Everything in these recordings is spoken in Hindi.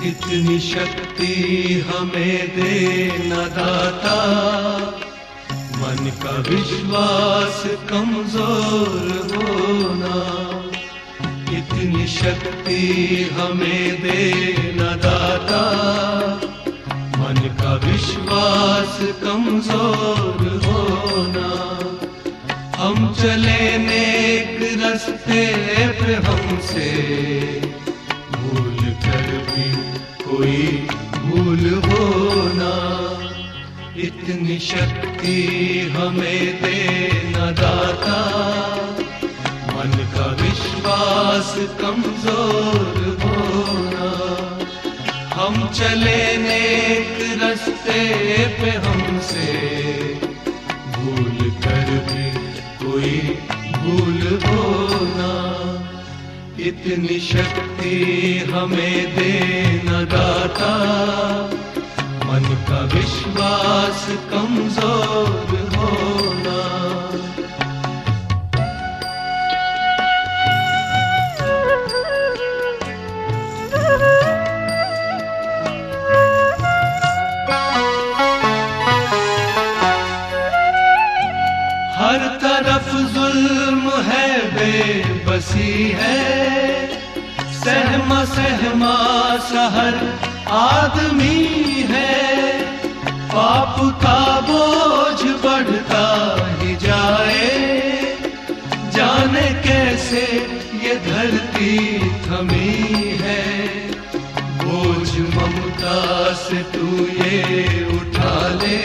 इतनी शक्ति हमें दे न दाता, मन का विश्वास कमजोर होना। इतनी शक्ति हमें दे न दाता, मन का विश्वास कमजोर होना। हम चले नेक रास्ते पे हमसे भूल कर भी कोई भूल होना। इतनी शक्ति हमें दे न दाता, मन का विश्वास कमजोर होना। हम चले नेक रास्ते पे हमसे भूल कर भी कोई भूल होना। इतनी शक्ति हमें दे न दाता, मन का विश्वास कमजोर होना। हर तरफ जुल्म है, बेबसी है, सहमा सहमा सा हर आदमी है। पाप का बोझ बढ़ता ही जाए, जाने कैसे ये धरती थमी है। बोझ ममता से तू ये उठा ले,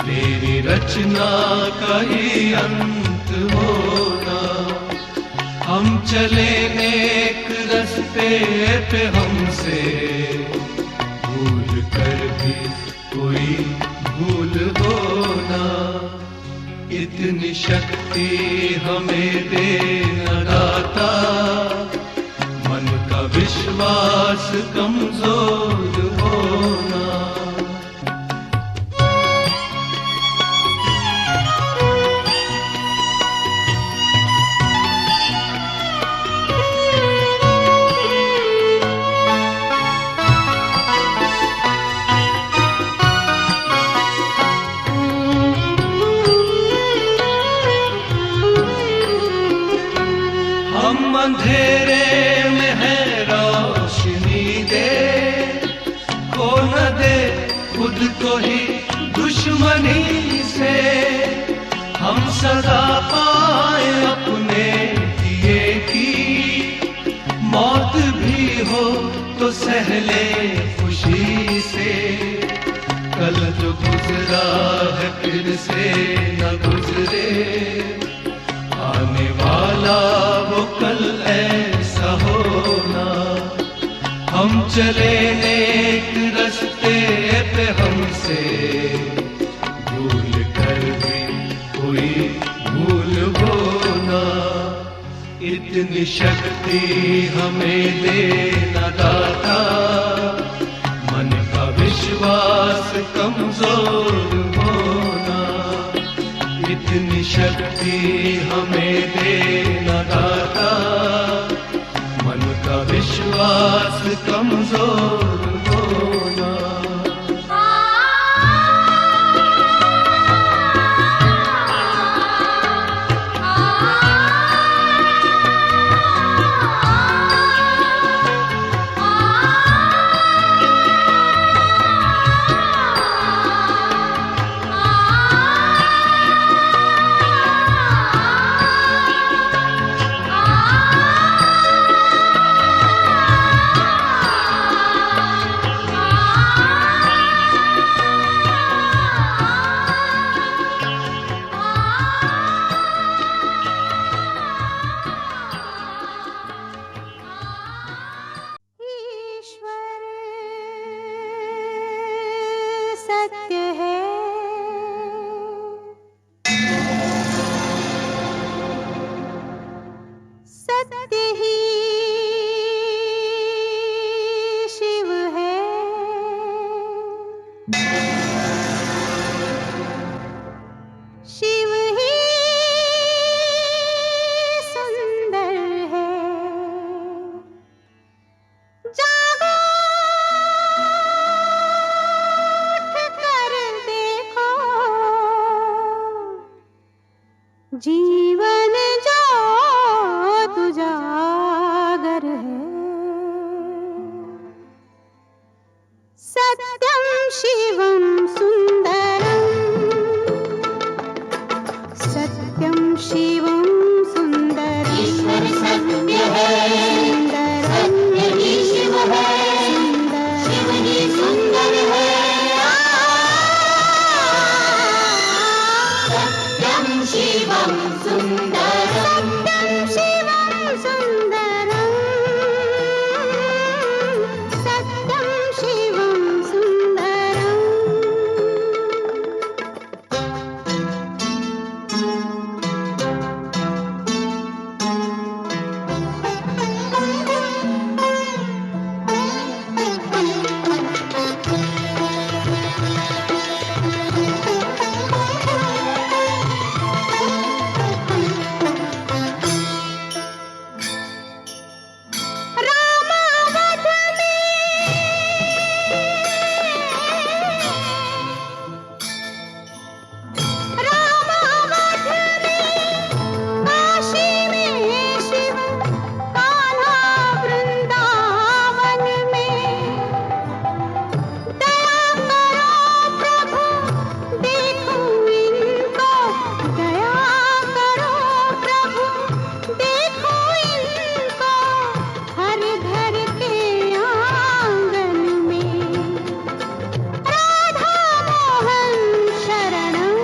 तेरी रचना का ही अंत होना। हम चले नेक रास्ते पे हमसे भूल कर भी कोई भूल होना। इतनी शक्ति हमें दे न दाता, मन का विश्वास कमजोर होना। हम अंधेरे में है, रोशनी दे, खो न दे खुद को ही दुश्मनी से। हम सजा पाए अपने दिए की, मौत भी हो तो सहले खुशी से। कल जो गुजरा है फिर से न गुजरे, आने वाला वो कल ऐसा होना। हम चले नेक रास्ते पे हमसे भूल कर भी कोई भूल होना। इतनी शक्ति हमें दे न दाता, मन का विश्वास कमजोर होना। इतनी शक्ति हमें दे न दाता, मन का विश्वास कमजोर होना। रामावत काशी में शिव, कान्हा वृंदावन में। दया करो प्रभु, देखो इनको, दया करो प्रभु, देखो इनको, हर घर के आंगन में। राधा मोहन शरणं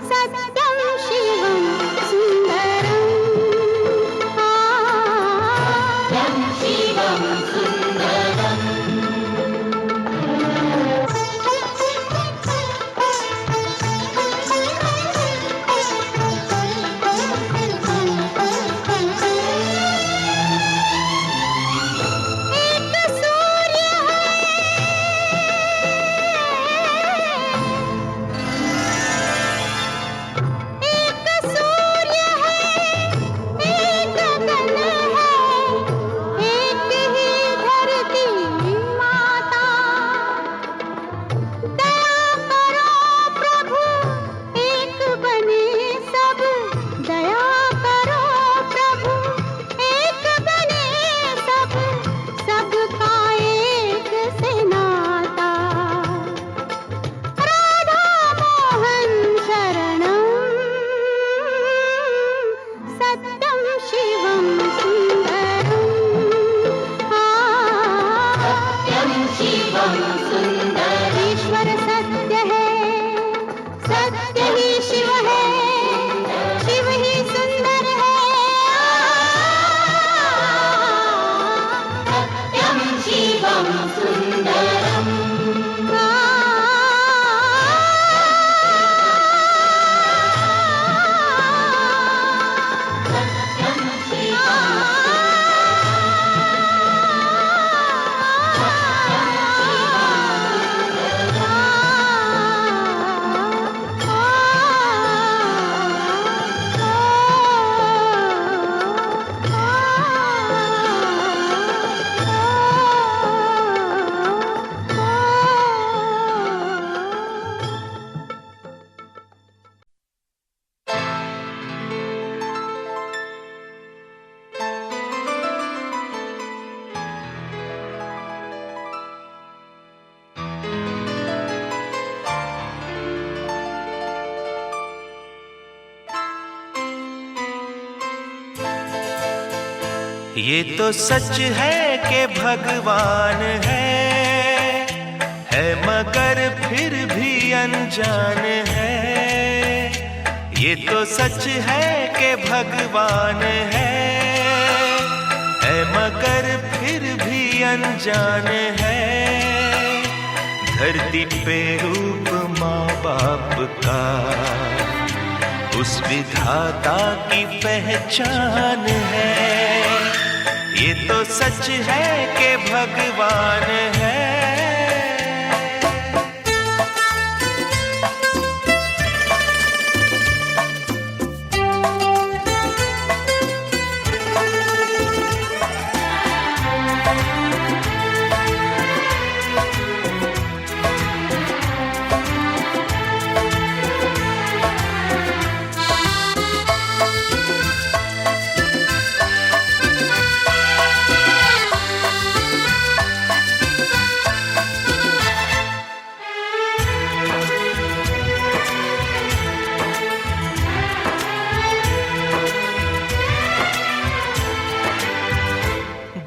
सत्यं शिवं सुंदरं। शिवं सुंदरं। एक सूर्य एक सूर्य है, एक गगन है, एक ही धरती माता। दया करो प्रभु, एक बने सब, दया करो प्रभु, एक बने सब, सबका एक से नाता। राधा मोहन शरणं सत्यं शिवं सुंदरं। सत्यं शिवं सुंदरं। ईश्वर सत्य है, सत्य ही शिव है, शिव ही सुंदर है। सत्यं शिवं सुंदरं। ये तो सच है कि भगवान है मगर फिर भी अनजान है। ये तो सच है कि भगवान है मगर फिर भी अनजान है। धरती पे रूप माँ बाप का उस विधाता की पहचान है। ये तो सच है कि भगवान है।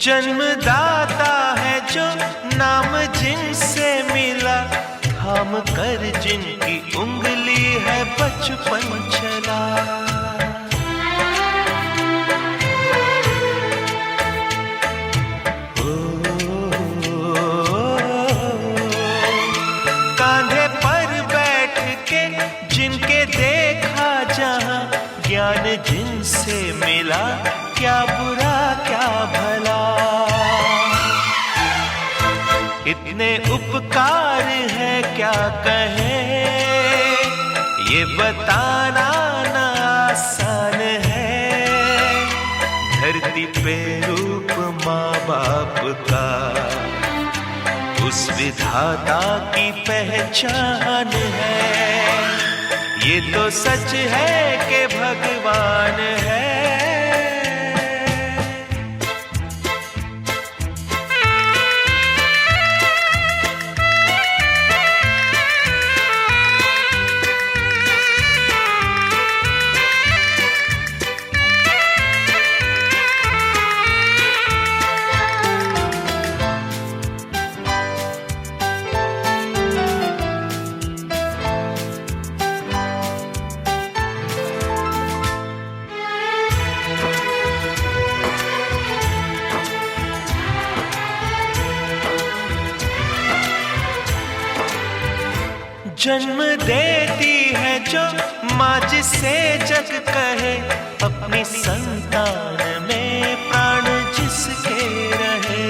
जन्मदाता है जो नाम जिनसे मिला, थाम कर जिनकी उंगली है बचपन चला। कांधे पर बैठ के जिनके देखा जहां, ज्ञान जिनसे मिला, क्या बुरा क्या भला। इतने उपकार है क्या कहें, ये बताना ना आसान है। धरती धरती पे रूप माँ बाप का उस विधाता की पहचान है। ये तो सच है कि भगवान है। जन्म देती है जो माँ जिसे जग कहे, अपनी संतान में प्राण जिसके रहे।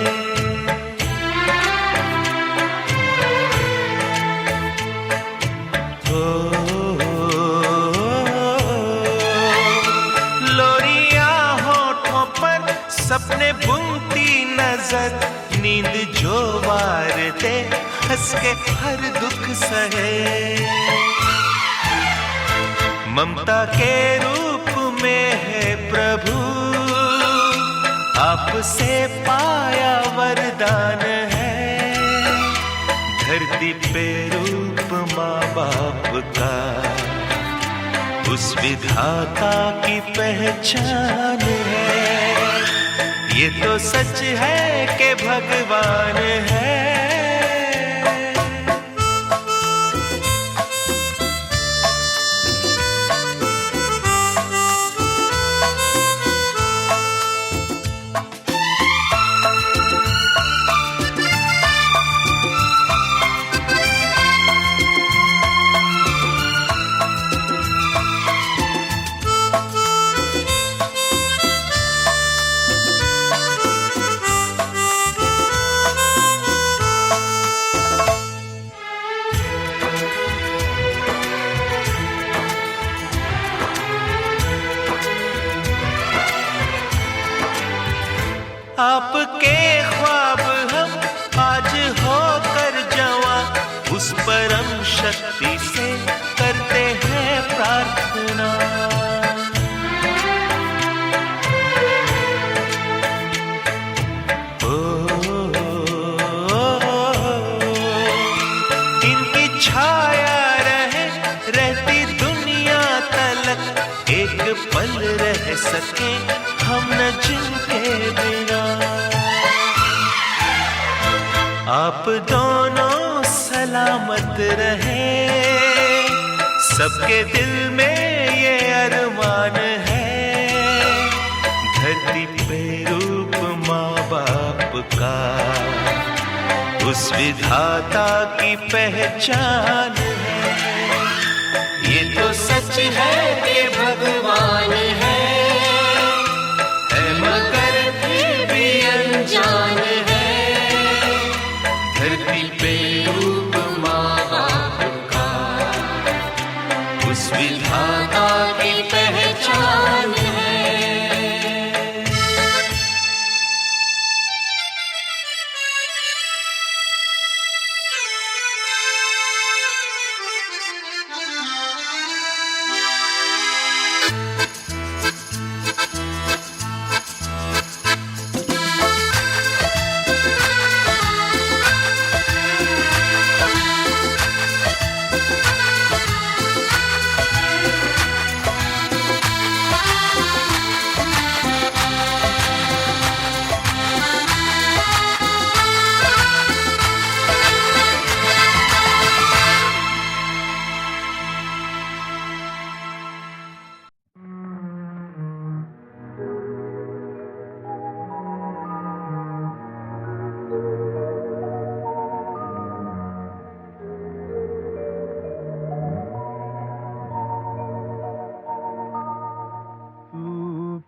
लोरियां होठों पर सपने बुनती नजर, नींद जो वार दे हंस के हर दुख सहे। ममता के रूप में है प्रभु, आपसे पाया वरदान है। धरती पे रूप माँ बाप का उस विधाता की पहचान है। ये तो सच है कि भगवान है। आपके ख्वाब हम आज होकर जवां, उस परम शक्ति से करते हैं प्रार्थना। इनकी छाया रहे रहती दुनिया तलक, एक पल रह सके हम न जिनके बिना। आप दोनों सलामत रहे, सबके दिल में ये अरमान है। धरती पे रूप माँ बाप का उस विधाता की पहचान है। ये तो सच है कि भगवान है, मगर फिर भी अनजान है। धरती पे रूप माँ बाप का उस विधाता की पहचान है।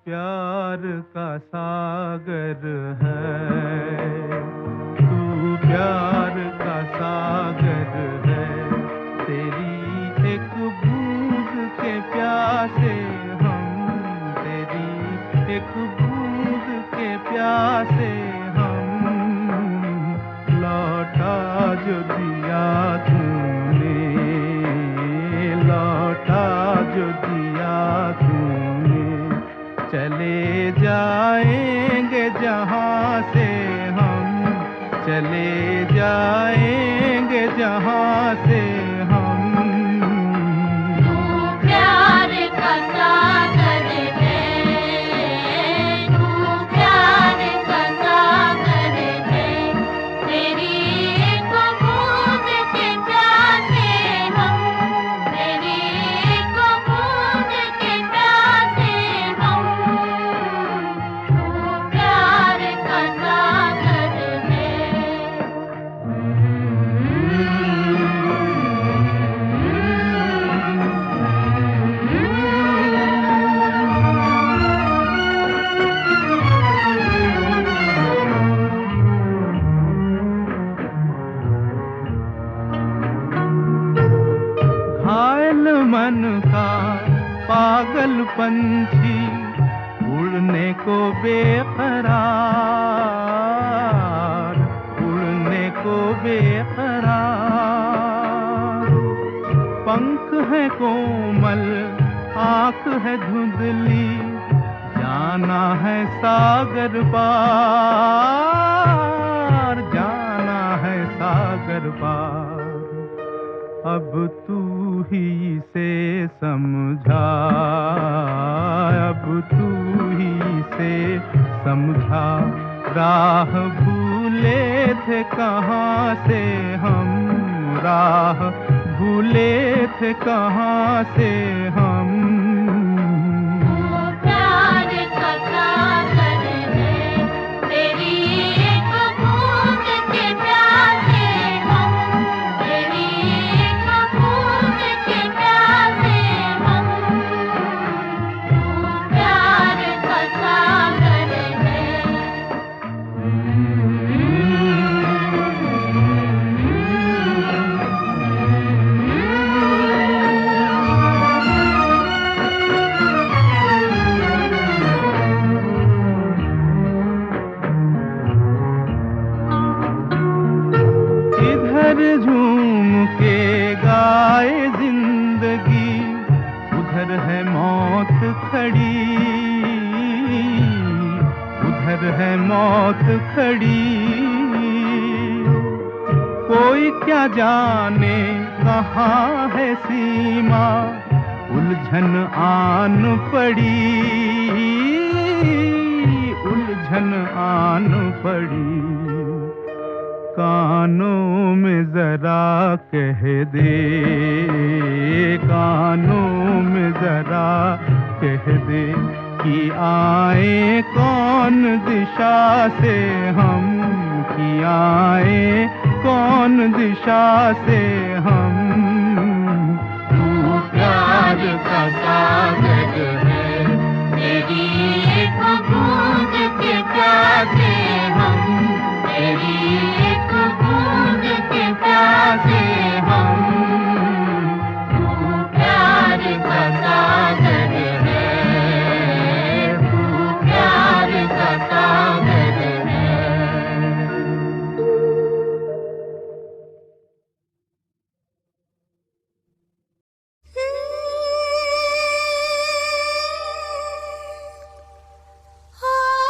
प्यार का सागर है, तू प्यार का सागर है। तेरी एक बूंद के प्यासे हम, तेरी एक बूंद प्यासे हम, लौटा जो दिया तूने, लौटा जो दिया तूने। चले जाएंगे जहाँ से हम, चले जाएंगे जहाँ से हम। तू प्यार का सागर है, तू प्यार का सागर है। तेरी एक बूंद के प्यासे हम, तेरी एक बूंद के प्यासे हम। तू प्यार का सागर है। घायल मन का पागल पंछी, उड़ने को बेकरार, उड़ने को बेकरार। पंख है कोमल, आँख है धुंधली, जाना है सागर पार, जाना है सागर पार। अब तू ही से समझा, अब तू ही से समझा। राह भूले थे कहाँ से हम, राह भूले थे कहाँ से हम। तू प्यार का सागर है, तेरी एक बूंद के प्यासे हम, तेरी एक बूंद के प्यासे हम। तू प्यार का सागर है। इधर झूम के गाए जिंदगी, उधर है मौत खड़ी, उधर है मौत खड़ी। कोई क्या जाने कहाँ है सीमा, उलझन आन पड़ी, उलझन आन पड़ी। कानों में जरा कह दे, कानों में जरा कह दे कि आए कौन दिशा से हम, कि आए कौन दिशा से हम। तू प्यार का सागर है, तेरी एक बूंद के प्यासे हम, तेरी एक बूंद के प्यासे हम। तू प्यार का सागर है, तू प्यार का सागर है। Ah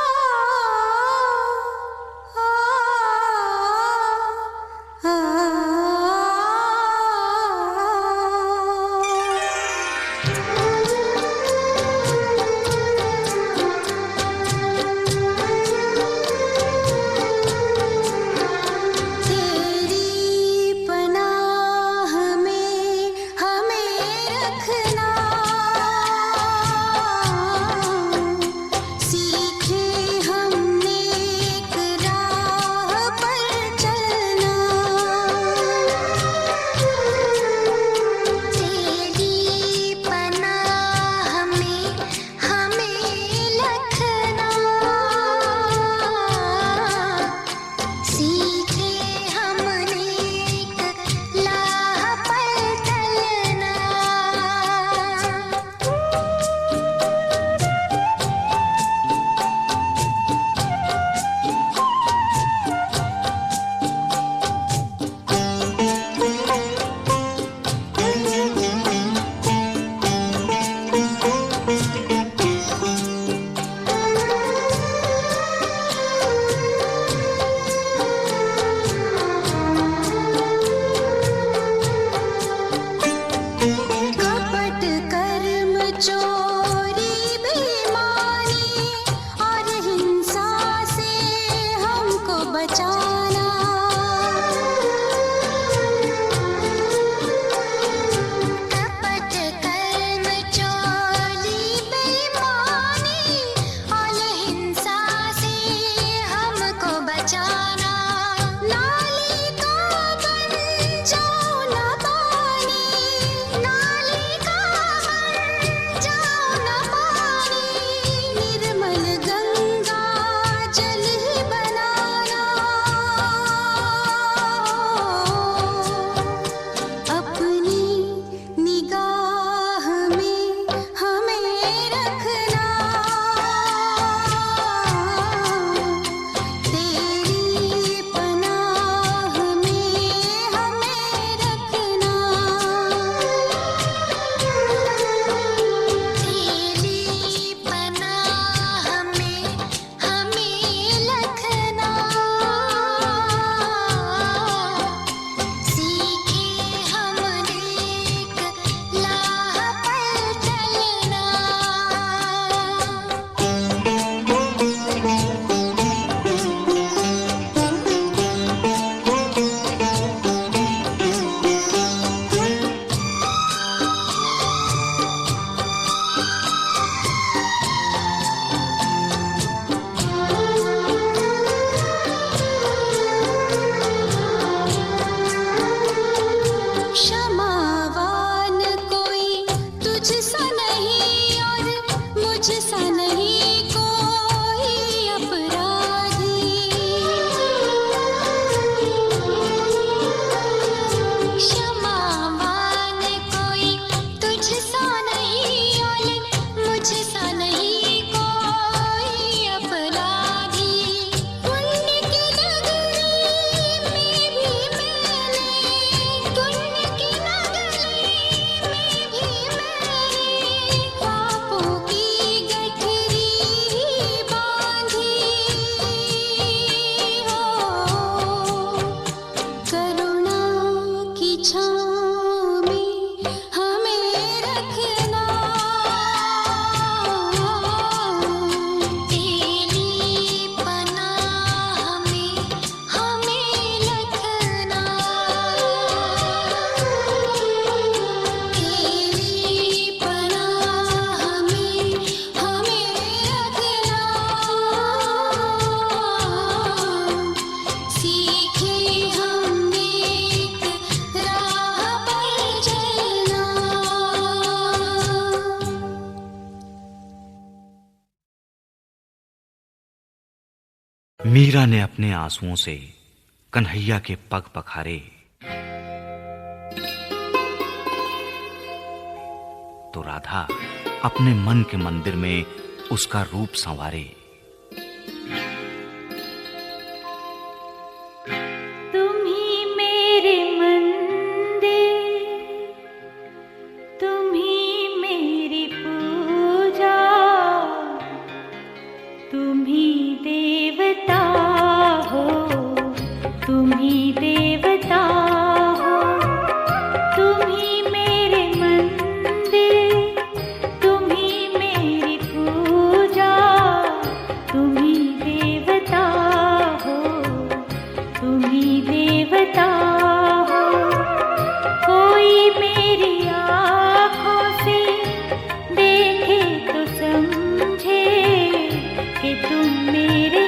मीरा ने अपने आंसुओं से कन्हैया के पग पखारे तो राधा अपने मन के मंदिर में उसका रूप संवारे। तुम ही मेरे मंदिर, तुम ही मेरी पूजा, तुम ही देवता हो, तुम ही देवता हो। तुम ही मेरे मंदिर, तुम ही मेरी पूजा, तुम ही देवता हो, तुम ही देवता हो। कोई मेरी आँखों से देखे तो समझे कि तुम मेरे